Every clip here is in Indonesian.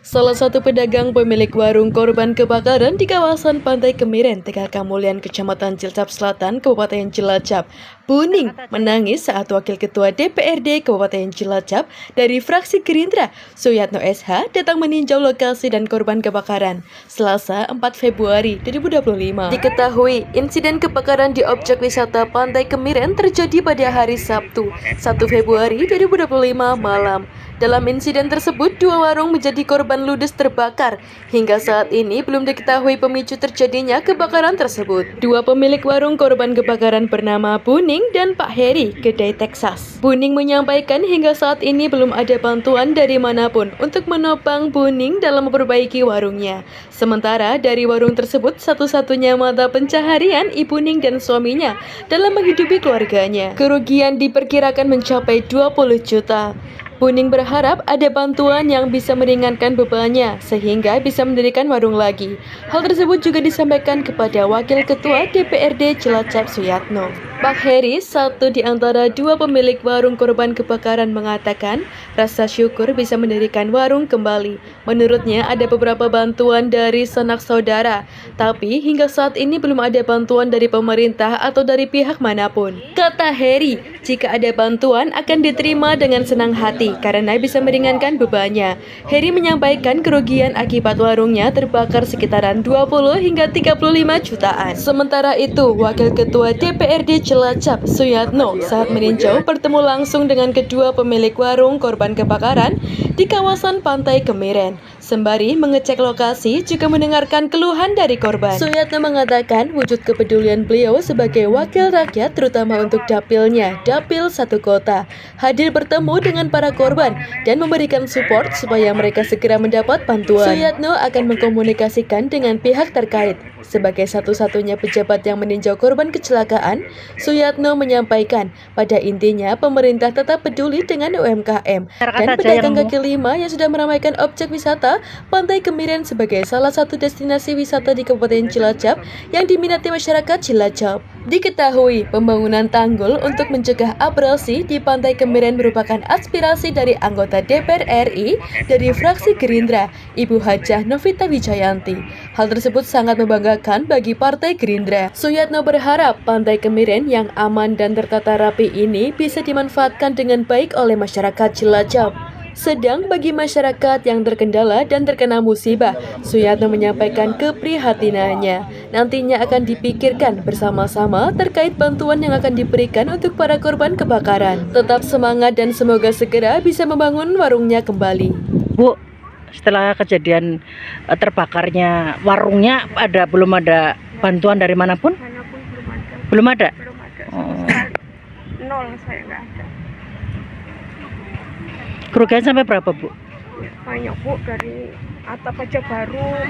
Salah satu pedagang pemilik warung korban kebakaran di kawasan Pantai Kemiren, Tegal Kamulyan, Kecamatan Cilacap Selatan, Kabupaten Cilacap, Buning menangis saat Wakil Ketua DPRD Kabupaten Cilacap dari fraksi Gerindra, Suyatno SH, datang meninjau lokasi dan korban kebakaran Selasa 4 Februari 2025. Diketahui, insiden kebakaran di objek wisata Pantai Kemiren terjadi pada hari Sabtu, 1 Februari 2025 malam. Dalam insiden tersebut, 2 warung menjadi korban ludes terbakar. Hingga saat ini belum diketahui pemicu terjadinya kebakaran tersebut. 2 pemilik warung korban kebakaran bernama Buning dan Pak Heri, Kedai Texas. Buning menyampaikan hingga saat ini belum ada bantuan dari manapun untuk menopang Buning dalam memperbaiki warungnya. Sementara dari warung tersebut, satu-satunya mata pencaharian Ibu Ning dan suaminya dalam menghidupi keluarganya. Kerugian diperkirakan mencapai 20 juta. Buning berharap ada bantuan yang bisa meringankan bebannya sehingga bisa mendirikan warung lagi. Hal tersebut juga disampaikan kepada Wakil Ketua DPRD Cilacap Suyatno. Pak Heri, satu di antara 2 pemilik warung korban kebakaran, mengatakan rasa syukur bisa mendirikan warung kembali. Menurutnya ada beberapa bantuan dari sanak saudara, tapi hingga saat ini belum ada bantuan dari pemerintah atau dari pihak manapun. Kata Heri, jika ada bantuan akan diterima dengan senang hati karena bisa meringankan bebannya. Heri menyampaikan kerugian akibat warungnya terbakar sekitaran 20 hingga 35 jutaan. Sementara itu, Wakil Ketua DPRD Cilacap Suyatno saat meninjau bertemu langsung dengan kedua pemilik warung korban kebakaran di kawasan Pantai Kemiren. Sembari mengecek lokasi juga mendengarkan keluhan dari korban. Suyatno mengatakan wujud kepedulian beliau sebagai wakil rakyat terutama untuk dapilnya, Dapil Satu Kota, hadir bertemu dengan para korban dan memberikan support supaya mereka segera mendapat bantuan. Suyatno akan mengkomunikasikan dengan pihak terkait. Sebagai satu-satunya pejabat yang meninjau korban kecelakaan, Suyatno menyampaikan pada intinya pemerintah tetap peduli dengan UMKM dan pedagang kaki lima yang sudah meramaikan objek wisata Pantai Kemiren sebagai salah satu destinasi wisata di Kabupaten Cilacap yang diminati masyarakat Cilacap. Diketahui pembangunan tanggul untuk mencegah abrasi di Pantai Kemiren merupakan aspirasi dari anggota DPR RI dari fraksi Gerindra, Ibu Hajah Novita Wijayanti. Hal tersebut sangat membanggakan bagi Partai Gerindra. Suyatno berharap Pantai Kemiren yang aman dan tertata rapi ini bisa dimanfaatkan dengan baik oleh masyarakat Cilacap. Sedang bagi masyarakat yang terkendala dan terkena musibah, Suyatno menyampaikan keprihatinannya. Nantinya akan dipikirkan bersama-sama terkait bantuan yang akan diberikan untuk para korban kebakaran. Tetap semangat dan semoga segera bisa membangun warungnya kembali. Bu, setelah kejadian terbakarnya warungnya, belum ada bantuan dari manapun? Belum ada. Belum ada. Oh. Nol, saya nggak ada. Kerugian sampai berapa, Bu? Banyak, Bu, dari atap aja baru,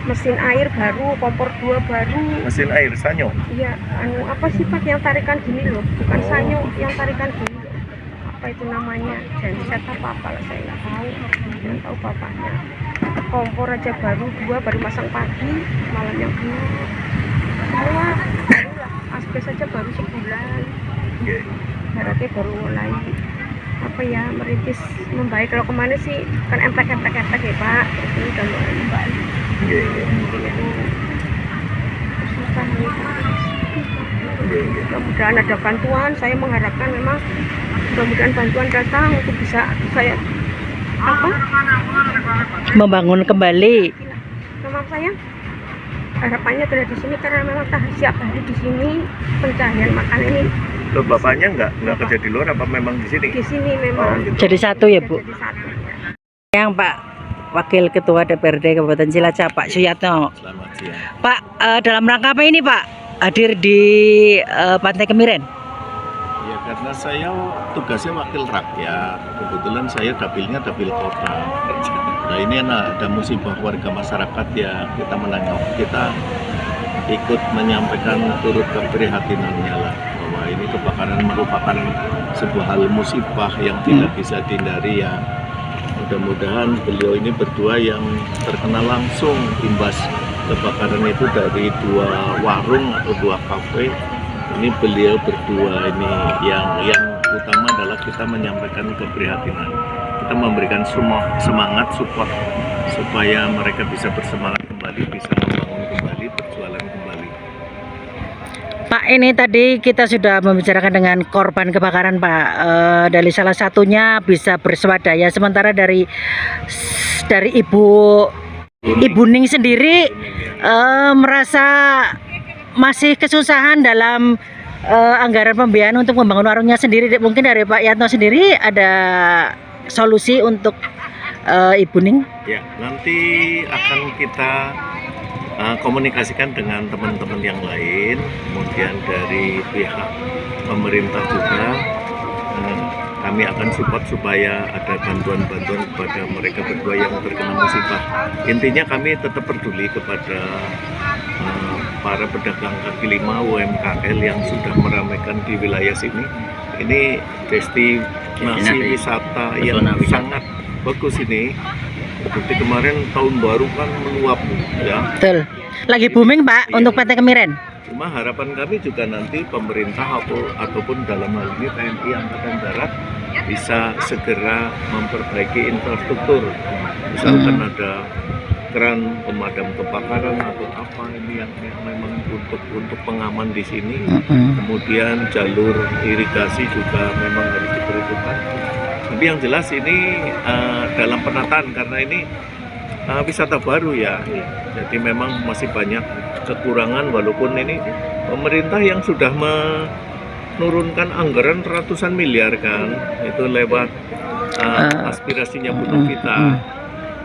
mesin air baru, kompor 2 baru. Mesin air sanyo. Iya, apa sih Pak yang tarikan gini loh, bukan sanyo, yang tarikan gini. Apa itu namanya? Genset apa lah, saya nggak tahu. Yang tahu bapaknya. Kompor aja baru 2, baru masang pagi, malam yang dulu. Semua baru lah, asbes aja baru sebulan. Berarti baru mulai merintis membaik. Kalau kemana sih kan emplek ya Pak, ini udah mulai membaik. Mungkin itu susah nih Pak. Mudah-mudahan ada bantuan. Saya mengharapkan memang mudah-mudahan bantuan datang untuk bisa saya membangun kembali. Memang saya harapannya tidak di sini karena memang siap hari di sini pencaharian makan ini. Loh, bapaknya nggak kerja di luar apa memang di sini? Di sini memang. Jadi satu ya, Bu. Jadi satu. Yang Pak Wakil Ketua DPRD Kabupaten Cilacap, Pak Suyatno. Selamat siang. Pak, dalam rangka apa ini, Pak, hadir di Pantai Kemiren? Ya karena saya tugasnya wakil rakyat. Kebetulan saya dapilnya dapil kota. Nah ini ada musibah warga masyarakat ya, kita ikut menyampaikan turut keprihatinannya lah, bahwa ini kebakaran merupakan sebuah hal musibah yang tidak bisa dihindari ya. Mudah-mudahan beliau ini berdua yang terkena langsung imbas kebakaran itu dari 2 warung atau 2 kafe. Ini beliau berdua ini yang utama adalah kita menyampaikan keprihatinan. kita memberikan semua semangat, support supaya mereka bisa bersemangat kembali, bisa membangun kembali, berjualan kembali. Pak, ini tadi kita sudah membicarakan dengan korban kebakaran, Pak. Dari salah satunya bisa berswadaya, sementara dari Ibu Ning sendiri merasa masih kesusahan dalam anggaran pembiayaan untuk membangun warungnya sendiri. Mungkin dari Pak Yatno sendiri ada solusi untuk Ibu Ning? Ya, nanti akan kita komunikasikan dengan teman-teman yang lain, kemudian dari pihak pemerintah juga kami akan support supaya ada bantuan-bantuan kepada mereka berdua yang terkena musibah. Intinya kami tetap peduli kepada para pedagang kaki lima UMKM yang sudah meramaikan di wilayah sini. Ini destinasi wisata yang sangat bagus ini. Seperti kemarin tahun baru kan meluap ya. Betul. Lagi booming, Pak, Iya. untuk PT Kemiren. Cuma harapan kami juga nanti pemerintah ataupun dalam hal ini TNI Angkatan Darat bisa segera memperbaiki infrastruktur. Misalkan ada keran pemadam kebakaran atau apa ini yang memang untuk pengaman di sini. Kemudian jalur irigasi juga memang harus diperhitungkan. Tapi yang jelas ini dalam penataan karena ini wisata baru ya. Jadi memang masih banyak kekurangan walaupun ini pemerintah yang sudah menurunkan anggaran ratusan miliar kan. Itu lewat aspirasinya butuh kita.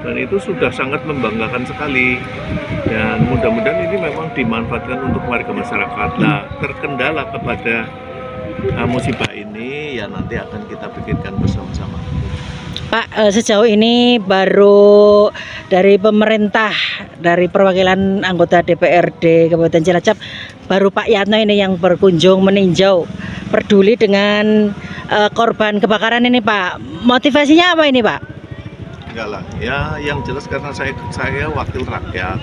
Dan itu sudah sangat membanggakan sekali. Dan mudah-mudahan ini memang dimanfaatkan untuk warga masyarakat. Nah, terkendala kepada musibah ini ya nanti akan kita pikirkan bersama-sama. Pak, sejauh ini baru dari pemerintah, dari perwakilan anggota DPRD Kabupaten Cilacap, baru Pak Yatno ini yang berkunjung meninjau, peduli dengan korban kebakaran ini, Pak. Motivasinya apa ini, Pak? Enggak lah, ya yang jelas karena saya wakil rakyat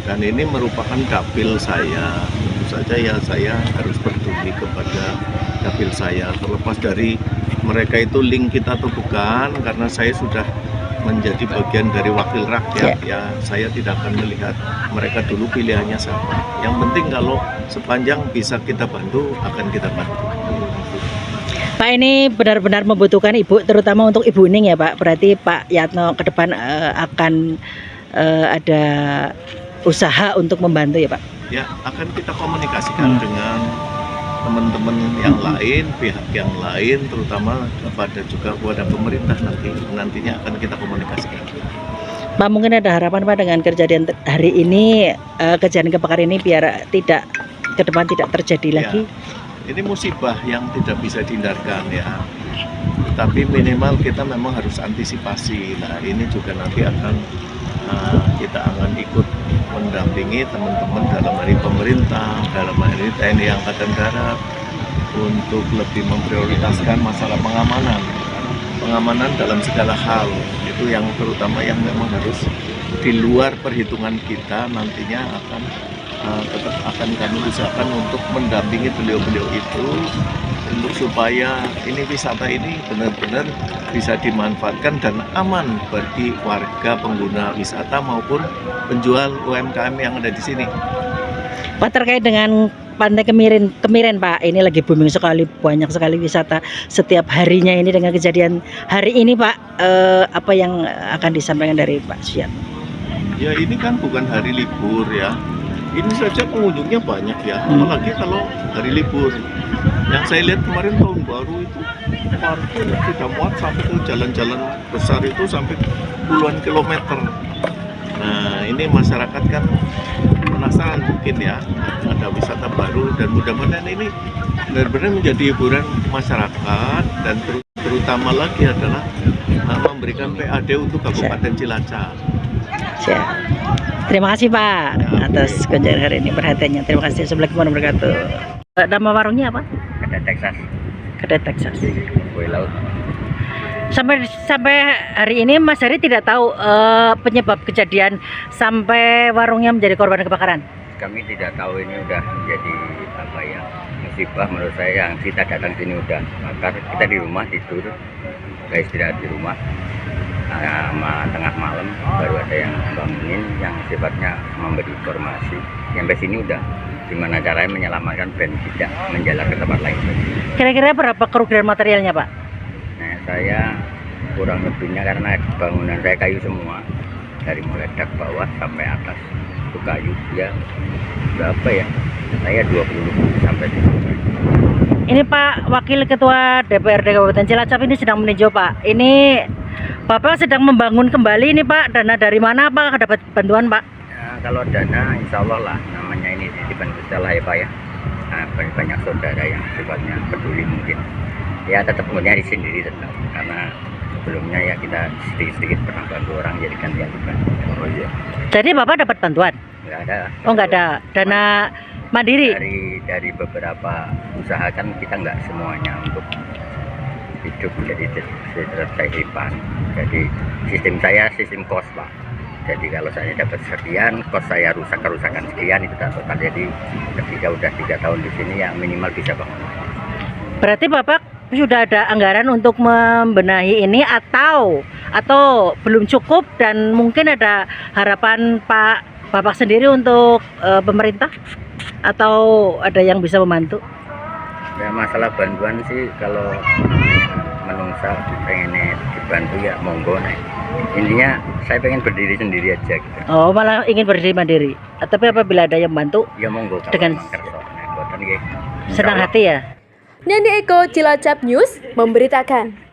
dan ini merupakan dapil saya. Tentu saja ya saya harus peduli kepada dapil saya. Terlepas dari mereka itu link kita atau bukan, karena saya sudah menjadi bagian dari wakil rakyat ya saya tidak akan melihat mereka dulu pilihannya sama. Yang penting kalau sepanjang bisa kita bantu akan kita bantu. Pak, ini benar-benar membutuhkan Ibu, terutama untuk Ibu Ning ya, Pak. Berarti Pak Yatno ke depan akan ada usaha untuk membantu ya, Pak? Ya, akan kita komunikasikan dengan teman-teman yang lain, pihak yang lain, terutama kepada pemerintah nantinya akan kita komunikasikan. Pak, mungkin ada harapan, Pak, dengan kejadian hari ini, kejadian kebakaran ini biar tidak ke depan tidak terjadi lagi? Ini musibah yang tidak bisa dihindarkan ya. Tapi minimal kita memang harus antisipasi. Nah, ini juga nanti kita akan ikut mendampingi teman-teman dalam hal ini pemerintah, dalam hal ini TNI Angkatan Darat untuk lebih memprioritaskan masalah pengamanan dalam segala hal. Itu yang terutama yang memang harus di luar perhitungan kita nantinya tetap akan kami usahakan untuk mendampingi beliau-beliau itu untuk supaya ini wisata ini benar-benar bisa dimanfaatkan dan aman bagi warga pengguna wisata maupun penjual UMKM yang ada di sini. Pak, terkait dengan Pantai Kemiren, Pak, ini lagi booming sekali, banyak sekali wisata setiap harinya ini. Dengan kejadian hari ini, Pak, apa yang akan disampaikan dari Pak Suyatno? Ya, ini kan bukan hari libur ya. Ini saja pengunjungnya banyak ya, apalagi kalau hari libur. Yang saya lihat kemarin tahun baru itu parkir tidak muat sampai ke jalan-jalan besar itu sampai puluhan kilometer. Nah, ini masyarakat kan penasaran mungkin ya, ada wisata baru dan mudah-mudahan ini benar-benar menjadi hiburan masyarakat dan terutama lagi adalah memberikan PAD untuk Kabupaten Cilacap. Siap. Terima kasih, Pak, atas kunjungan hari ini, perhatiannya. Terima kasih. Assalamualaikum warahmatullahi wabarakatuh. Nama warungnya apa? Kedai Texas. Kue laut. Sampai hari ini Mas Hari tidak tahu penyebab kejadian sampai warungnya menjadi korban kebakaran. Kami tidak tahu ini udah menjadi apa ya musibah menurut saya. Yang kita datang sini udah makar, kita di rumah tidur, kita istirahat di rumah. Sama tengah malam baru ada yang bangunin yang sifatnya memberi informasi. Sampai sini udah gimana caranya menyelamatkan dan tidak menjalar ke tempat lain. Kira-kira berapa kerugian materialnya, Pak? Nah, saya kurang lebihnya karena bangunan saya kayu semua, dari mulai dak bawah sampai atas itu kayu. Ya berapa ya? Saya 20 sampai 30. Ini Pak Wakil Ketua DPRD Kabupaten Cilacap ini sedang meninjau, Pak. Ini Bapak sedang membangun kembali ini, Pak. Dana dari mana, Pak? Dapat bantuan, Pak? Nah, kalau dana insya Allah lah, namanya ini titipan Gusti Allah ya Pak ya. Nah, banyak saudara yang sifatnya peduli mungkin. Ya tetap nyari sendiri tetap, karena sebelumnya ya kita sedikit-sedikit pernah bantu orang jadi gantian juga. Oh iya. Jadi Bapak dapat bantuan? Nggak ada. Oh, nggak ada. Dana mandiri? Dari beberapa usaha kan kita nggak semuanya untuk hidup jadi kehidupan. Jadi sistem saya sistem kos Pak. Jadi kalau saya dapat sekian, kos saya rusak kerusakan sekian itu total. Jadi ketika udah 3 tahun di sini ya minimal bisa bangun. Berarti Bapak sudah ada anggaran untuk membenahi ini atau belum cukup dan mungkin ada harapan Bapak sendiri untuk pemerintah atau ada yang bisa membantu? Ya masalah bantuan sih kalau menungsa pengen dibantu ya monggo nih. Intinya saya pengen berdiri sendiri aja gitu. Oh, malah ingin berdiri mandiri. Tapi apabila ada yang bantu Ya monggo dengan kerso. senang hati ya. Nandi Eko, Cilacap News memberitakan.